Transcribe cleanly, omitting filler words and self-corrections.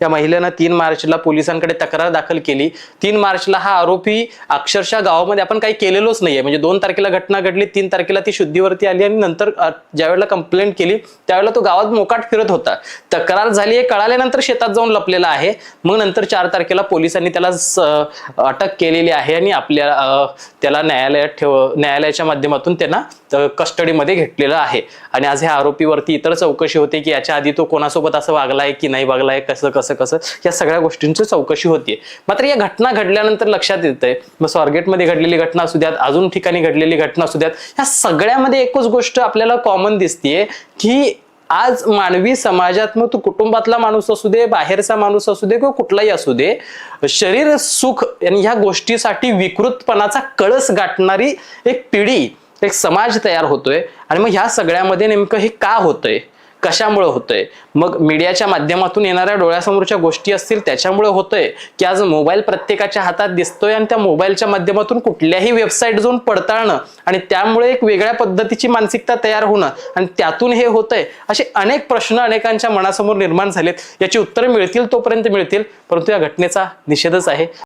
त्या महिलेनं 3 मार्चला पोलिसांकडे तक्रार दाखल केली. 3 मार्चला हा आरोपी अक्षरशः गावामध्ये आपण काही केलेलोच नाहीये, म्हणजे 2 तारखेला घटना घडली, 3 तारखेला ती शुद्धीवरती आली आणि नंतर ज्यावेळेला कंप्लेंट केली त्यावेळेला तो गावात मोकाट फिरत होता. तक्रार झाली हे कळाल्यानंतर शेतात जाऊन लपलेला आहे. मग नंतर 4 तारखेला पोलिसांनी त्याला अटक केलेली आहे आणि त्याला न्यायालयाच्या माध्यमातून त्यांना कस्टडीमध्ये घेतलेलं आहे. आणि आज ह्या आरोपीवरती इतर चौकशी होते की याच्या आधी तो कोणासोबत असं वागलाय की नाही वागलाय, कसं या सगळ्या गोष्टींची चौकशी होतीये. मात्र या घटना घडल्यानंतर लक्षात येतंय, मग स्वारगेटमध्ये घडलेली घटना असू द्यात, अजून ठिकाणी घडलेली घटना असू द्यात, या सगळ्यामध्ये एकच गोष्ट आपल्याला कॉमन दिसतीये की आज मानवी समाजात, मग तो कुटुंबातला माणूस असू दे, बाहेरचा माणूस असू दे किंवा कुठलाही असू दे, शरीर सुख आणि ह्या गोष्टीसाठी विकृतपणाचा कळस गाठणारी एक पिढी, एक समाज तयार होतोय. आणि मग ह्या सगळ्यामध्ये नेमकं हे का होतंय, कशामुळे होतंय? मग मीडियाच्या माध्यमातून येणाऱ्या डोळ्यासमोरच्या गोष्टी असतील त्याच्यामुळे होतंय, की आज मोबाईल प्रत्येकाच्या हातात दिसतोय आणि त्या मोबाईलच्या माध्यमातून कुठल्याही वेबसाईट जाऊन पडताळणं आणि त्यामुळे एक वेगळ्या पद्धतीची मानसिकता तयार होणं आणि त्यातून हे होतंय, असे अनेक प्रश्न अनेकांच्या मनासमोर निर्माण झालेत. याची उत्तरं मिळतील तोपर्यंत मिळतील, परंतु या घटनेचा निषेधच आहे.